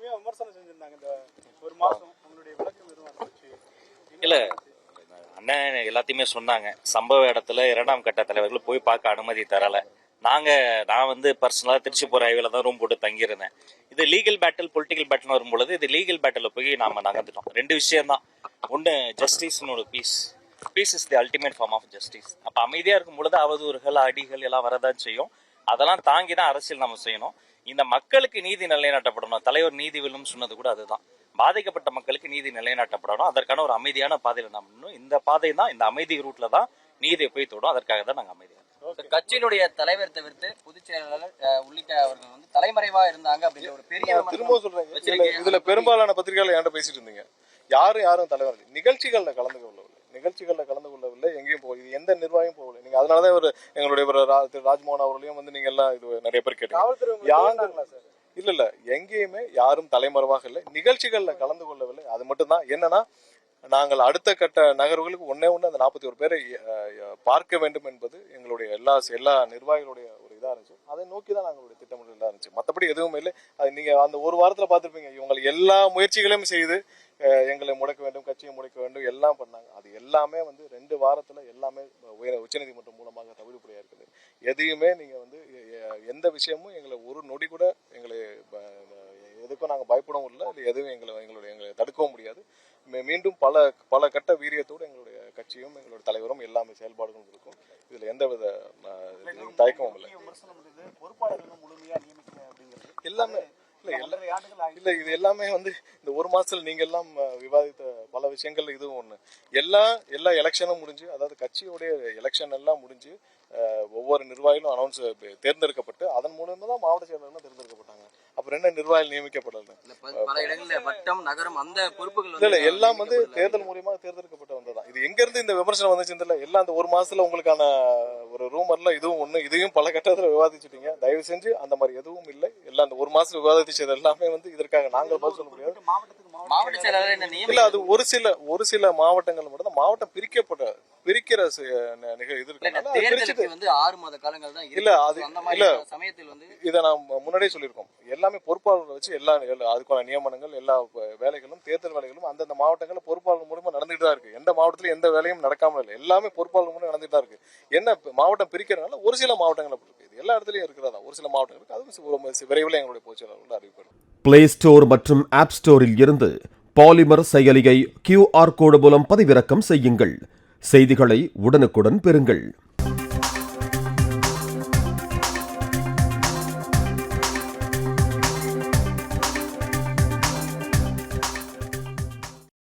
கடுமையா விமர்சனம் செஞ்சிருந்தாங்க இந்த ஒரு மாசம். உங்களுடைய விளக்கம் எதுவும் அதை வச்சு? இல்ல அண்ணன் எல்லாத்தையுமே சொன்னாங்க. சம்பவ இடத்துல 2ஆம் கட்ட தலைவர்கள் போய் பார்க்க அனுமதி தரல. நான் வந்து பர்சனலா திருச்சி போற ஹைவேல தான் ரூம் போட்டு தங்கியிருந்தேன். இது லீகல் பேட்டில் பொலிட்டிக்கல் பேட்டில் வரும்பொழுது இது லீகல் பேட்டில் போய் நாம நகர்ந்துட்டோம். 2 விஷயம் தான். ஒன்று ஜஸ்டிஸ்னு ஒரு peace is the ultimate form of justice. அப்ப அமைதியா இருக்கும் பொழுது அவதூறுகள் அடிகள் எல்லாம் வரதான் செய்யும். அதெல்லாம் தாங்கி தான் அரசியல் நம்ம செய்யணும். இந்த மக்களுக்கு நீதி நிலைநாட்டப்படணும். தலைவர் நீதி வெல்லும் சொன்னது கூட அதுதான். பாதிக்கப்பட்ட மக்களுக்கு நீதி நிலைநாட்டப்படணும். அதற்கான ஒரு அமைதியான பாதையில நம்ம இந்த பாதை தான், இந்த அமைதி ரூட்ல தான் நீதியை போய் தொடும். அதற்காக தான் நாங்கள் அமைதியாக. கட்சியினுடைய தலைவர் தவிர்த்து பொதுச் செயலாளர் உள்ளிட்ட அவர்கள் வந்து தலைமறைவா இருந்தாங்க அப்படின்ற ஒரு பெரிய திரும்ப சொல்றேன். இதுல பெரும்பாலான பத்திரிகையாளர் என்கிட்ட பேசிட்டு இருந்தீங்க. யாரும் தலைவர் நிகழ்ச்சிகள்ல கலந்து கொள்ளவில்லை. எங்கேயும் போகுது எந்த நிர்வாகம் போகல. நீங்க அதனாலதான் எங்களுடைய ராஜ்மோகன் அவர்களையும் வந்து நீங்க எல்லாம் இது நிறைய பேர் கேட்டீங்க. இல்ல எங்கேயுமே யாரும் தலைமறைவாக இல்லை. நிகழ்ச்சிகள்ல கலந்து கொள்ளவில்லை. அது மட்டும் தான். என்னன்னா நாங்கள் அடுத்த கட்ட நகர்வுகளுக்கு ஒன்னே அந்த 41 பேரை பார்க்க வேண்டும் என்பது எங்களுடைய எல்லா நிர்வாகிகளுடைய ஒரு இதா இருந்துச்சு. அதை நோக்கி தான் நாங்களுடைய திட்டமிடலா இருந்துச்சு. மற்றபடி எதுவுமே இல்லை. அது நீங்க அந்த ஒரு வாரத்துல பார்த்திருப்பீங்க. இவங்க எல்லா முயற்சிகளையும் செய்து எங்களை முடக்க வேண்டும், கட்சியை முடக்க வேண்டும் எல்லாம் பண்ணாங்க. அது எல்லாமே வந்து 2 வாரத்துல எல்லாமே உச்சநீதிமன்றம் மூலமாக தவிடுபடியா இருக்குது. எதையுமே நீங்க வந்து எந்த விஷயமும் எங்களை ஒரு நொடி கூட எங்களை எதுக்கும் நாங்கள் பயப்படவும் இல்லை. அது எதுவும் எங்களை தடுக்கவும் முடியாது. மீண்டும் பல கட்ட வீரியத்தோடு எங்களுடைய கட்சியும் எங்களுடைய தலைவரும் எல்லாமே செயல்பாடுகளும் இருக்கும். இதுல எந்தவித தயக்கமும் இல்லை. எல்லாமே இல்ல இது எல்லாமே வந்து இந்த ஒரு மாசத்துல நீங்க எல்லாம் விவாதித்த பல விஷயங்கள் இதுவும் ஒண்ணு. எல்லா எலெக்ஷனும் முடிஞ்சு, அதாவது கட்சியுடைய எலெக்ஷன் எல்லாம் முடிஞ்சு ஒவ்வொரு நிர்வாகிகளும் அனௌன்ஸ் தேர்ந்தெடுக்கப்பட்டு அதன் மூலமா தான் மாவட்ட செயலாளர்கள் தேர்ந்தெடுக்கப்பட்டாங்க. அப்புறம் என்ன நிர்வாகிகள் நியமிக்கப்படல. பல இடங்கள்ல வட்டம் நகரம் அந்த பொறுப்புகள் இல்ல எல்லாம் வந்து தேர்தல் மூலியமா தேர்ந்தெடுக்கப்பட்டு வந்ததான். இது எங்க இருந்து இந்த விமர்சனம் வந்துச்சு தெரியல. எல்லாம் அந்த ஒரு மாசத்துல உங்களுக்கான ஒரு ரூமர்ல இதுவும் ஒண்ணு. இதையும் பல கட்டத்துல விவாதிச்சுட்டீங்க. தயவு செஞ்சு அந்த மாதிரி எதுவும் இல்லை. எல்லாம் அந்த ஒரு மாசத்துல விவாதிச்சது எல்லாமே வந்து இதற்காக நாங்கள் பதில் சொல்ல முடியாது. மாவட்ட செயலாளர் இல்ல அது ஒரு சில மாவட்டங்கள் மட்டும் தான் மாவட்டம் பிரிக்கிற இது இருக்கு. வந்து 6 மாத காலங்கள் தான் இல்ல. அது இல்ல சமயத்தில் வந்து இதை நான் முன்னாடியே சொல்லியிருக்கோம். எல்லாமே பொறுப்பாளர்களை வச்சு அதுக்கான நியமனங்கள் எல்லா வேலைகளும் தேர்தல் வேலைகளும் அந்தந்த மாவட்டங்கள்ல பொறுப்பாளர் மூலமா நடந்துட்டு தான் இருக்கு. எந்த மாவட்டத்துல எந்த வேலையும் நடக்காம இல்லை. எல்லாமே பொறுப்பாளர் மூலம் நடந்துட்டு தான் இருக்கு. என்ன மாவட்டம் பிரிக்கிறதுனால ஒரு சில மாவட்டங்கள் இருக்கு. இது எல்லா இடத்துலயும் இருக்கிறதா ஒரு சில மாவட்டங்களுக்கு அதுவும் விரைவில் எங்களுடைய பொதுச்செயலாளர்கள் அறிவிப்பார். பிளே ஸ்டோர் மற்றும் ஆப் ஸ்டோரில் இருந்து பாலிமர் செயலியை QR கோடு மூலம் பதிவிறக்கம் செய்யுங்கள். செய்திகளை உடனுக்குடன் பெறுங்கள்.